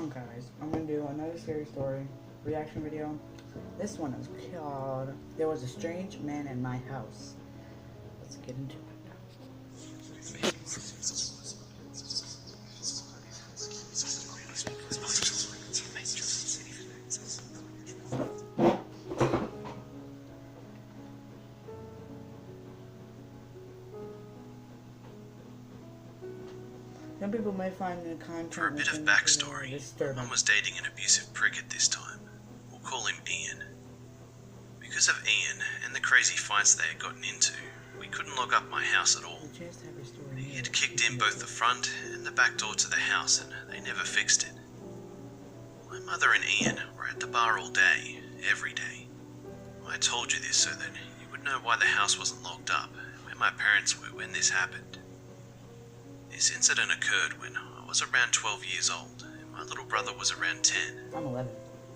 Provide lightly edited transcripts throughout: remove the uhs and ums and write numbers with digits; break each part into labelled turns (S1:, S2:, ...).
S1: on, guys. I'm gonna do another scary story reaction video. This one is called "There Was a Strange Man in My House." Let's get into it. Some people may find the content
S2: For a bit of backstory, Mum was dating an abusive prick at this time. We'll call him Ian. Because of Ian and the crazy fights they had gotten into, we couldn't lock up my house at all. He had kicked in both the front and the back door to the house and they never fixed it. My mother and Ian were at the bar all day, every day. I told you this so that you would know why the house wasn't locked up, where my parents were when this happened. This incident occurred when I was around 12 years old and my little brother was around 10.
S1: I'm 11.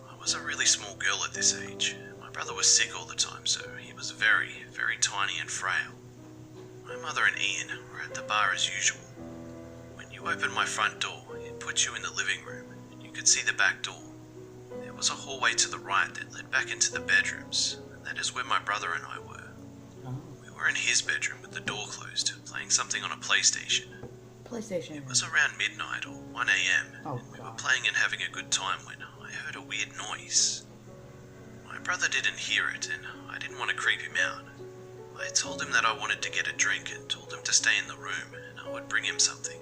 S2: I was a really small girl at this age. My brother was sick all the time, so he was very, very tiny and frail. My mother and Ian were at the bar as usual. When you opened my front door, it put you in the living room and you could see the back door. There was a hallway to the right that led back into the bedrooms, and that is where my brother and I were.
S1: Oh.
S2: We were in his bedroom with the door closed, playing something on a PlayStation. It was around midnight or 1 a.m. and we were playing and having a good time when I heard a weird noise. My brother didn't hear it and I didn't want to creep him out. I told him that I wanted to get a drink and told him to stay in the room and I would bring him something.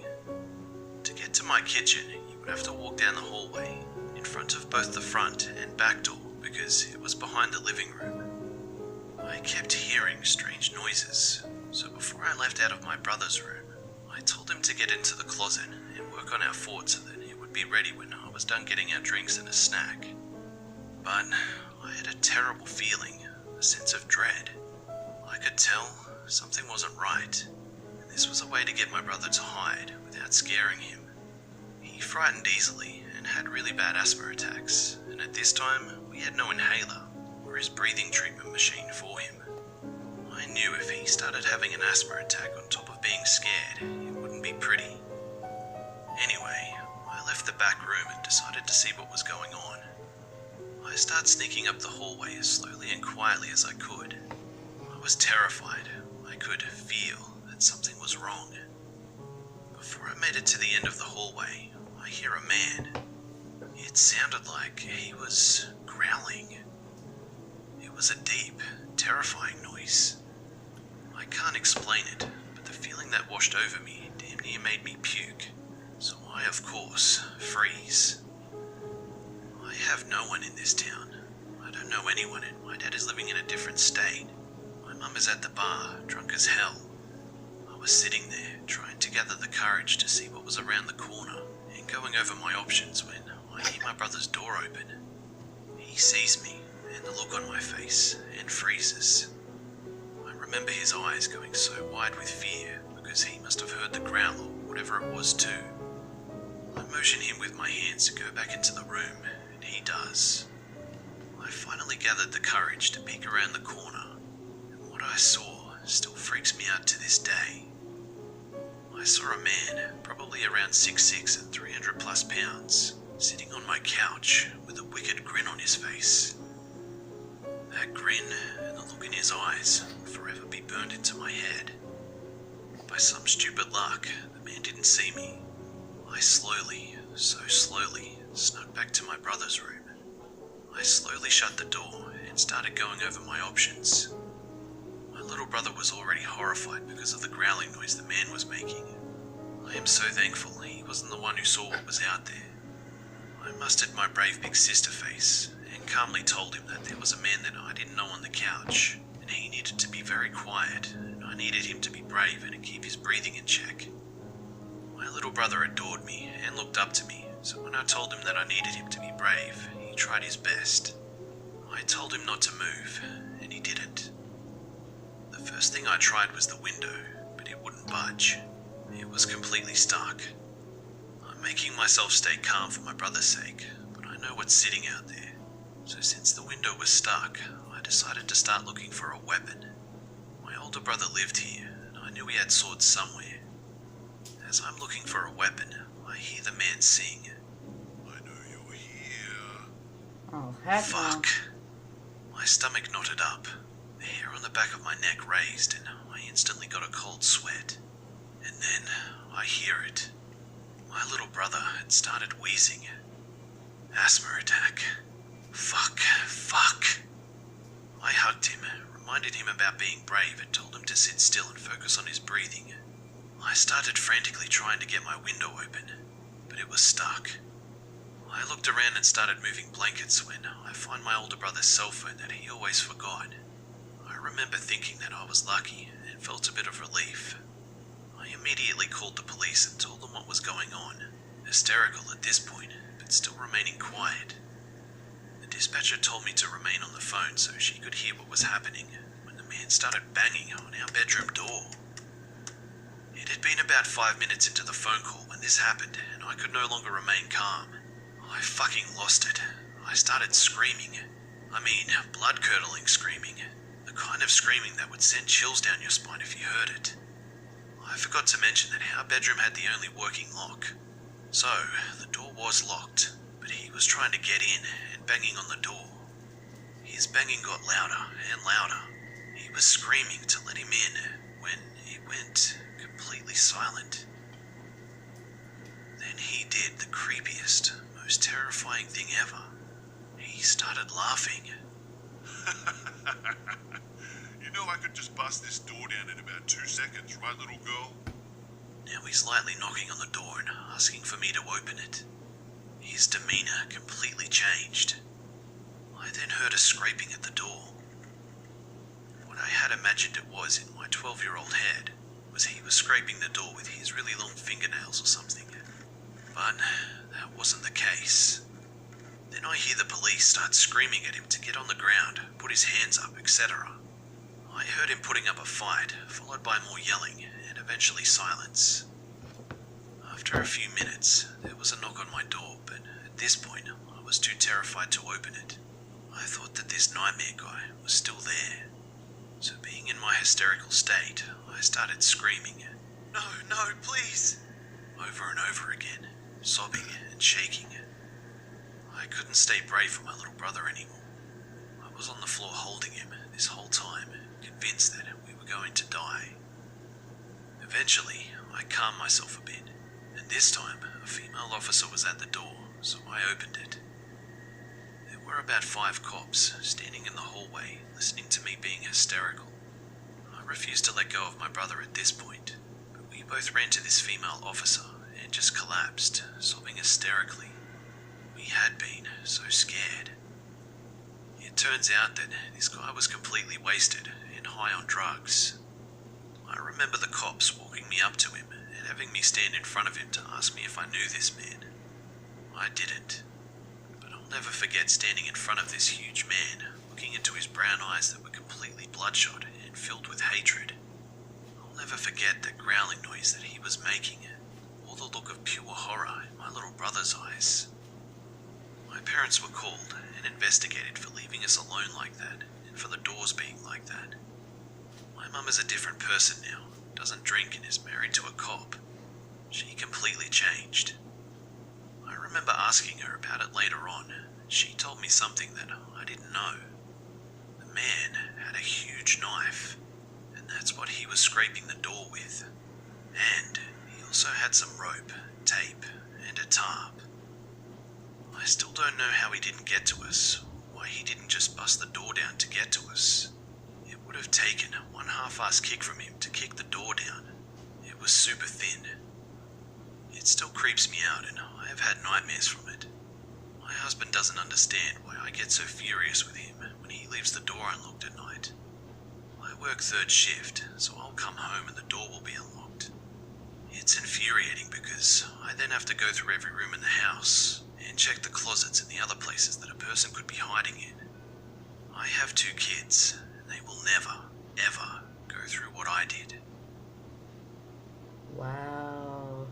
S2: To get to my kitchen, you would have to walk down the hallway in front of both the front and back door because it was behind the living room. I kept hearing strange noises, so before I left out of my brother's room, I told him to get into the closet and work on our fort so that it would be ready when I was done getting our drinks and a snack. But I had a terrible feeling, a sense of dread. I could tell something wasn't right, and this was a way to get my brother to hide without scaring him. He frightened easily and had really bad asthma attacks, and at this time we had no inhaler or his breathing treatment machine for him. I knew if he started having an asthma attack on top of being scared, it wouldn't be pretty. Anyway, I left the back room and decided to see what was going on. I started sneaking up the hallway as slowly and quietly as I could. I was terrified. I could feel that something was wrong. Before I made it to the end of the hallway, I hear a man. It sounded like he was growling. It was a deep, terrifying noise. I can't explain it, but the feeling that washed over me damn near made me puke. So I, of course, freeze. I have no one in this town. I don't know anyone and my dad is living in a different state. My mum is at the bar, drunk as hell. I was sitting there, trying to gather the courage to see what was around the corner and going over my options when I hear my brother's door open. He sees me and the look on my face and freezes. I remember his eyes going so wide with fear because he must have heard the growl or whatever it was too. I motion him with my hands to go back into the room and he does. I finally gathered the courage to peek around the corner and what I saw still freaks me out to this day. I saw a man, probably around 6'6" and 300 plus pounds, sitting on my couch with a wicked grin on his face. That grin and the look in his eyes will forever be burned into my head. By some stupid luck, the man didn't see me. I slowly, so slowly, snuck back to my brother's room. I slowly shut the door and started going over my options. My little brother was already horrified because of the growling noise the man was making. I am so thankful he wasn't the one who saw what was out there. I mustered my brave big sister face and calmly told him that there was a man that I didn't know on the couch, and he needed to be very quiet, and I needed him to be brave and to keep his breathing in check. My little brother adored me and looked up to me, so when I told him that I needed him to be brave, he tried his best. I told him not to move, and he didn't. The first thing I tried was the window, but it wouldn't budge. It was completely stuck. I'm making myself stay calm for my brother's sake, but I know what's sitting out there. So since the window was stuck, I decided to start looking for a weapon. My older brother lived here, and I knew he had swords somewhere. As I'm looking for a weapon, I hear the man sing. I know Fuck. My stomach knotted up. The hair on the back of my neck raised, and I instantly got a cold sweat. And then I hear it. My little brother had started wheezing. Asthma attack. Fuck. I hugged him, reminded him about being brave, and told him to sit still and focus on his breathing. I started frantically trying to get my window open, but it was stuck. I looked around and started moving blankets when I find my older brother's cell phone that he always forgot. I remember thinking that I was lucky and felt a bit of relief. I immediately called the police and told them what was going on, hysterical at this point, but still remaining quiet. The dispatcher told me to remain on the phone so she could hear what was happening when the man started banging on our bedroom door. It had been about 5 minutes into the phone call when this happened, and I could no longer remain calm. I fucking lost it. I started screaming. I mean, blood-curdling screaming. The kind of screaming that would send chills down your spine if you heard it. I forgot to mention that our bedroom had the only working lock. So, the door was locked, but he was trying to get in and banging on the door. His banging got louder and louder. He was screaming to let him in when it went completely silent. Then he did the creepiest, most terrifying thing ever. He started laughing.
S3: You know I could just bust this door down in about 2 seconds, right, little girl?
S2: Now he's lightly knocking on the door and asking for me to open it. His demeanor completely changed. I then heard a scraping at the door. What I had imagined it was in my 12-year-old head was he was scraping the door with his really long fingernails or something. But that wasn't the case. Then I hear the police start screaming at him to get on the ground, put his hands up, etc. I heard him putting up a fight, followed by more yelling, and eventually silence. After a few minutes, there was a knock on my door, but at this point, I was too terrified to open it. I thought that this nightmare guy was still there. So being in my hysterical state, I started screaming, No, please, over and over again, sobbing and shaking. I couldn't stay brave for my little brother anymore. I was on the floor holding him this whole time, convinced that we were going to die. Eventually, I calmed myself a bit, and this time a female officer was at the door, so I opened it. There were about 5 cops standing in the hallway, listening to me being hysterical. I refused to let go of my brother at this point, but we both ran to this female officer and just collapsed, sobbing hysterically. We had been so scared. It turns out that this guy was completely wasted and high on drugs. I remember the cops walking me up to him and having me stand in front of him to ask me if I knew this man. I didn't, but I'll never forget standing in front of this huge man, looking into his brown eyes that were completely bloodshot and filled with hatred. I'll never forget that growling noise that he was making, or the look of pure horror in my little brother's eyes. My parents were called and investigated for leaving us alone like that, and for the doors being like that. My mum is a different person now, doesn't drink and is married to a cop. She completely changed. I remember asking her about it later on, and she told me something that I didn't know. The man had a huge knife, and that's what he was scraping the door with. And he also had some rope, tape, and a tarp. I still don't know how he didn't get to us, or why he didn't just bust the door down to get to us. It would have taken one half-ass kick from him to kick the door down. It was super thin. It still creeps me out, and I have had nightmares from it. My husband doesn't understand why I get so furious with him when he leaves the door unlocked at night. I work 3rd shift, so I'll come home and the door will be unlocked. It's infuriating because I then have to go through every room in the house and check the closets and the other places that a person could be hiding in. I have 2 kids, and they will never, ever go through what I did.
S1: Wow.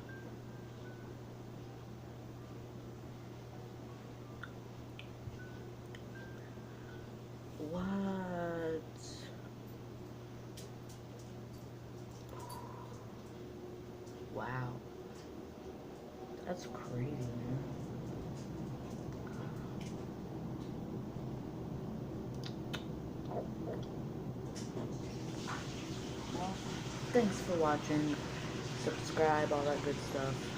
S1: What? Wow. That's crazy, man. thanks for watching. Subscribe, all that good stuff.